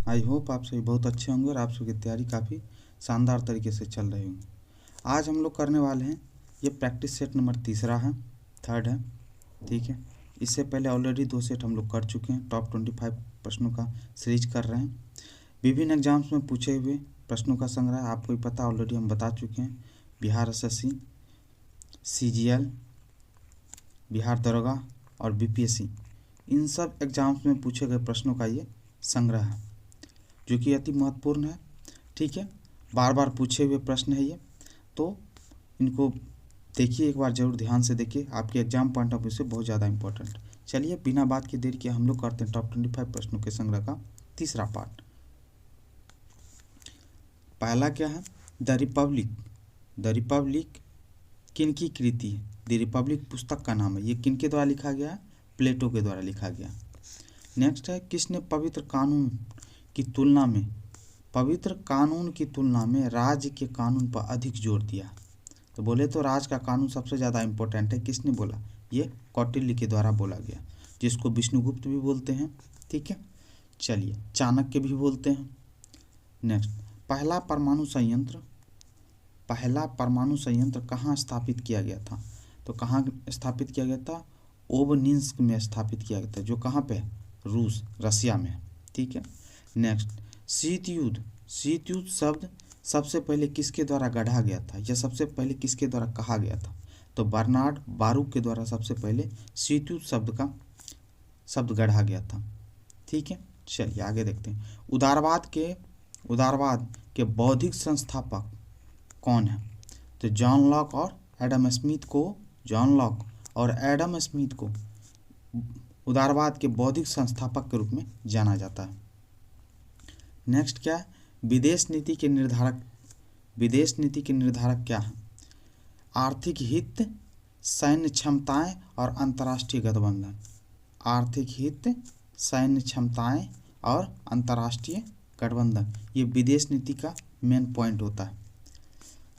I hope आप सभी बहुत अच्छे होंगे और आप सबकी तैयारी काफ़ी शानदार तरीके से चल रही होंगी। आज हम लोग करने वाले हैं, ये प्रैक्टिस सेट नंबर तीसरा है, थर्ड है, ठीक है। इससे पहले ऑलरेडी 2 सेट हम लोग कर चुके हैं। टॉप 25 प्रश्नों का सीरीज कर रहे हैं। विभिन्न एग्जाम्स में पूछे हुए प्रश्नों का संग्रह आपको भी पता, ऑलरेडी हम बता चुके हैं। बिहार एसएससी, सीजीएल, बिहार दरोगा और बीपीएससी, इन सब एग्जाम्स में पूछे गए प्रश्नों का ये संग्रह है, जो कि अति महत्वपूर्ण है, ठीक है। बार बार पूछे हुए प्रश्न है ये, तो इनको देखिए, एक बार जरूर ध्यान से देखिए, आपके एग्जाम पॉइंट ऑफ व्यू से बहुत ज़्यादा इंपॉर्टेंट। चलिए बिना बात की देर किए हम लोग करते हैं टॉप 25 प्रश्नों के संग्रह का तीसरा पार्ट। पहला क्या है, द रिपब्लिक। द रिपब्लिक किन की कृति है? द रिपब्लिक पुस्तक का नाम है। ये किन के द्वारा लिखा गया है? प्लेटो के द्वारा लिखा गया। नेक्स्ट है, किसने पवित्र कानून की तुलना में राज्य के कानून पर अधिक जोर दिया? तो बोले तो राज का कानून सबसे ज़्यादा इम्पोर्टेंट है। किसने बोला? ये कौटिल्य के द्वारा बोला गया, जिसको विष्णुगुप्त भी बोलते हैं, ठीक है। चलिए, चाणक्य भी बोलते हैं। नेक्स्ट, पहला परमाणु संयंत्र कहाँ स्थापित किया गया था? तो कहाँ स्थापित किया गया था? ओबनिंस्क में स्थापित किया गया था, जो कहाँ पे है? रूस, रसिया में है, ठीक है। नेक्स्ट, शीत युद्ध शब्द सबसे पहले किसके द्वारा गढ़ा गया था? यह सबसे पहले किसके द्वारा कहा गया था? तो बर्नार्ड बारूक के द्वारा सबसे पहले शीत युद्ध शब्द गढ़ा गया था, ठीक है। चलिए आगे देखते हैं। उदारवाद के बौद्धिक संस्थापक कौन है? तो जॉन लॉक और एडम स्मिथ को उदारवाद के बौद्धिक संस्थापक के रूप में जाना जाता है। नेक्स्ट क्या है, विदेश नीति के निर्धारक क्या है? आर्थिक हित, सैन्य क्षमताएं और अंतर्राष्ट्रीय गठबंधन। आर्थिक हित, सैन्य क्षमताएं और अंतर्राष्ट्रीय गठबंधन, ये विदेश नीति का मेन पॉइंट होता है।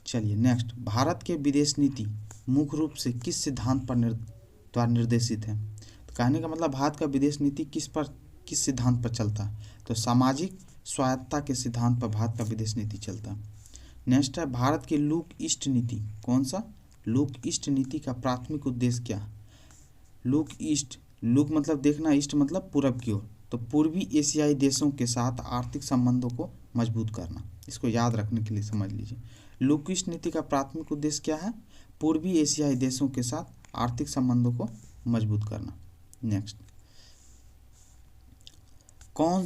चलिए नेक्स्ट, भारत के विदेश नीति मुख्य रूप से किस सिद्धांत पर द्वारा निर्देशित है? तो कहने का मतलब भारत का विदेश नीति किस सिद्धांत पर चलता है? तो सामाजिक स्वायत्तता के सिद्धांत पर भारत का विदेश नीति चलता है। नेक्स्ट है, भारत की लुक ईस्ट नीति, कौन सा? लुक ईस्ट नीति का प्राथमिक उद्देश्य क्या है? लुक मतलब देखना, ईस्ट मतलब पूरब की ओर, तो पूर्वी एशियाई देशों के साथ आर्थिक संबंधों को मजबूत करना। इसको याद रखने के लिए समझ लीजिए, लुक ईस्ट नीति का प्राथमिक उद्देश्य क्या है? पूर्वी एशियाई देशों के साथ आर्थिक संबंधों को मजबूत करना। नेक्स्ट, कौन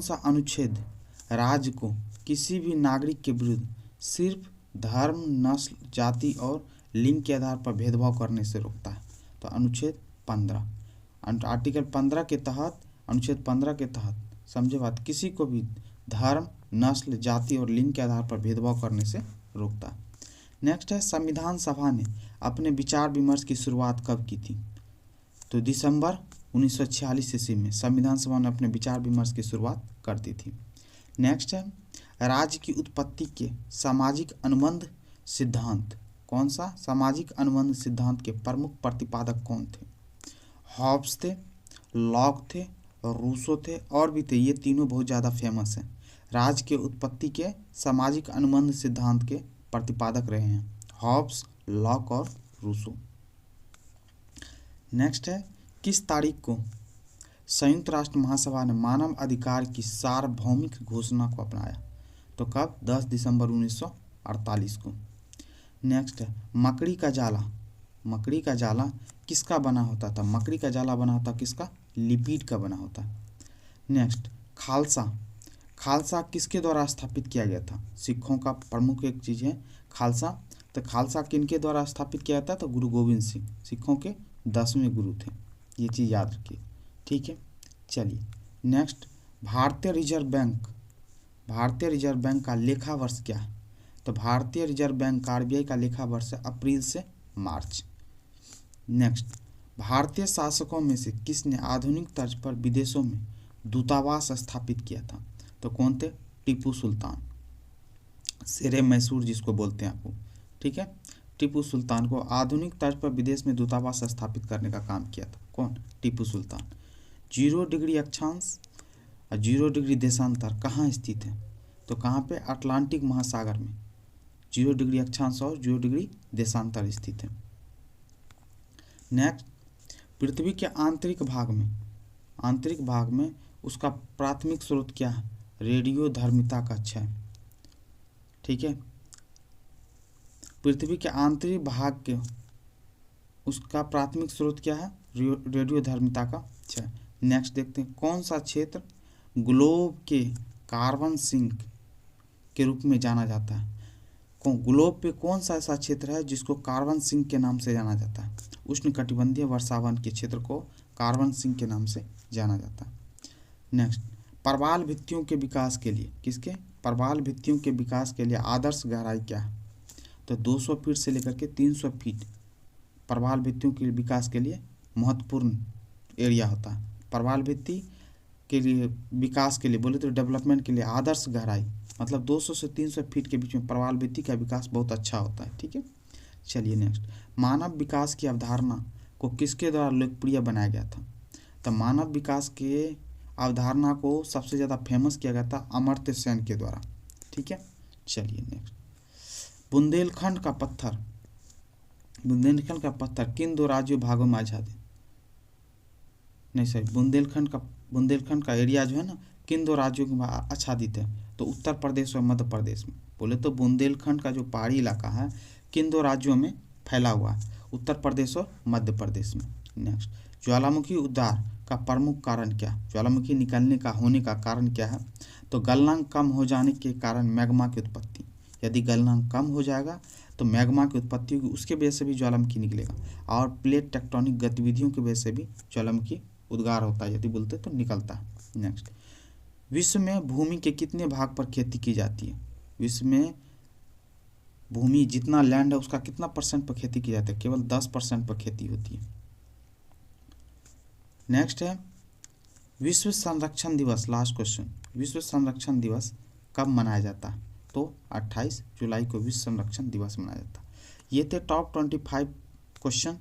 सा अनुच्छेद राज्य को किसी भी नागरिक के विरुद्ध सिर्फ धर्म, नस्ल, जाति और लिंग के आधार पर भेदभाव करने से रोकता है? तो अनुच्छेद 15, आर्टिकल 15 के तहत, अनुच्छेद 15 के तहत, समझे बात, किसी को भी धर्म, नस्ल, जाति और लिंग के आधार पर भेदभाव करने से रोकता है। नेक्स्ट है, संविधान सभा ने अपने विचार विमर्श की शुरुआत कब की थी? तो दिसंबर 1946 ईस्वी में संविधान सभा ने अपने विचार विमर्श की शुरुआत कर दी थी। नेक्स्ट है, राज्य की उत्पत्ति के सामाजिक अनुबंध सिद्धांत, कौन सा? सामाजिक अनुबंध सिद्धांत के प्रमुख प्रतिपादक कौन थे? हॉब्स थे, लॉक थे, रूसो थे, और भी थे। ये तीनों बहुत ज़्यादा फेमस हैं। राज्य के उत्पत्ति के सामाजिक अनुबंध सिद्धांत के प्रतिपादक रहे हैं हॉब्स, लॉक और रूसो। नेक्स्ट है, किस तारीख को संयुक्त राष्ट्र महासभा ने मानव अधिकार की सार्वभौमिक घोषणा को अपनाया? तो कब? 10 दिसंबर 1948 को। नेक्स्ट है, मकड़ी का जाला किसका बना होता था? मकड़ी का जाला बना होता किसका? लिपिड का बना होता है। नेक्स्ट, खालसा किसके द्वारा स्थापित किया गया था? सिखों का प्रमुख एक चीज़ है खालसा। तो खालसा किनके द्वारा स्थापित किया था? तो गुरु गोविंद सिंह, सिखों के 10वें गुरु थे। ये चीज़ याद रखिए, ठीक है। चलिए नेक्स्ट, भारतीय रिजर्व बैंक का लेखा वर्ष क्या है? तो भारतीय रिजर्व बैंक का, आरबीआई का लेखा वर्ष है अप्रैल से मार्च। नेक्स्ट, भारतीय शासकों में से किसने आधुनिक तर्ज पर विदेशों में दूतावास स्थापित किया था? तो कौन थे? टीपू सुल्तान, शेरे मैसूर जिसको बोलते हैं आपको, ठीक है। टीपू सुल्तान को आधुनिक तर्ज पर विदेश में दूतावास स्थापित करने का काम किया था। कौन? टीपू सुल्तान। 0 डिग्री अक्षांश और 0 डिग्री देशांतर कहाँ स्थित है? तो कहाँ पे? अटलांटिक महासागर में 0 डिग्री अक्षांश और 0 डिग्री देशांतर स्थित है। नेक्स्ट, पृथ्वी के आंतरिक भाग में उसका प्राथमिक स्रोत क्या है? रेडियोधर्मिता का क्षय। ठीक है, पृथ्वी के आंतरिक भाग के उसका प्राथमिक स्रोत क्या है? रेडियोधर्मिता का क्षय। नेक्स्ट देखते हैं, कौन सा क्षेत्र ग्लोब के कार्बन सिंक के रूप में जाना जाता है? ग्लोब पे कौन सा ऐसा क्षेत्र है जिसको कार्बन सिंक के नाम से जाना जाता है? उष्णकटिबंधीय वर्षावन के क्षेत्र को कार्बन सिंक के नाम से जाना जाता है। नेक्स्ट, प्रवाल भित्तियों के विकास के लिए, किसके? प्रवाल भित्तियों के विकास के लिए आदर्श गहराई क्या है? तो 200 फीट से लेकर के 300 फीट प्रवाल भित्तियों के विकास के लिए महत्वपूर्ण एरिया होता है। प्रवाल भित्ति के लिए विकास के लिए बोले तो डेवलपमेंट के लिए आदर्श गहराई मतलब 200 से 300 फीट के बीच में प्रवाल भित्ति का विकास बहुत अच्छा होता है। ठीक है, चलिए नेक्स्ट, मानव विकास की अवधारणा को किसके द्वारा लोकप्रिय बनाया गया था? तो मानव विकास के अवधारणा को सबसे ज़्यादा फेमस किया गया था अमर्त्य सेन के द्वारा। ठीक है, चलिए नेक्स्ट, बुंदेलखंड का पत्थर किन 2 राज्यों भागों में आजाद है? नहीं सर, बुंदेलखंड का एरिया जो है ना किन 2 राज्यों में आच्छादित है? तो उत्तर प्रदेश और मध्य प्रदेश में। बोले तो बुंदेलखंड का जो पहाड़ी इलाका है किन 2 राज्यों में फैला हुआ है? उत्तर प्रदेश और मध्य प्रदेश में। नेक्स्ट, ज्वालामुखी उद्गार का प्रमुख कारण क्या? ज्वालामुखी निकलने का होने का कारण क्या है? तो गलनांक कम हो जाने के कारण मैग्मा की उत्पत्ति। यदि गलनांक कम हो जाएगा तो मैग्मा की उत्पत्ति होगी, उसके वजह से भी ज्वालामुखी निकलेगा। और प्लेट टेक्टोनिक गतिविधियों की वजह से भी ज्वालामुखी उद्गार होता है, यदि बोलते तो निकलता है। नेक्स्ट, विश्व में भूमि के कितने भाग पर खेती की जाती है? विश्व में भूमि जितना लैंड है उसका कितना % पर खेती की जाती है? केवल 10% पर खेती होती है। नेक्स्ट है विश्व संरक्षण दिवस, लास्ट क्वेश्चन, विश्व संरक्षण दिवस कब मनाया जाता है? तो 28 जुलाई को विश्व संरक्षण दिवस मनाया जाता है। ये थे टॉप 25 क्वेश्चन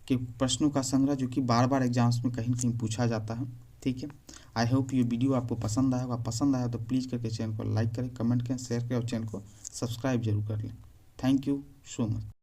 के प्रश्नों का संग्रह जो कि बार एग्जाम्स में कहीं कहीं पूछा जाता है। ठीक है, आई होप ये वीडियो आपको पसंद आया होगा। पसंद आया तो प्लीज़ करके चैनल को लाइक करें, कमेंट करें, शेयर करें और चैनल को सब्सक्राइब जरूर कर लें। Thank you so much.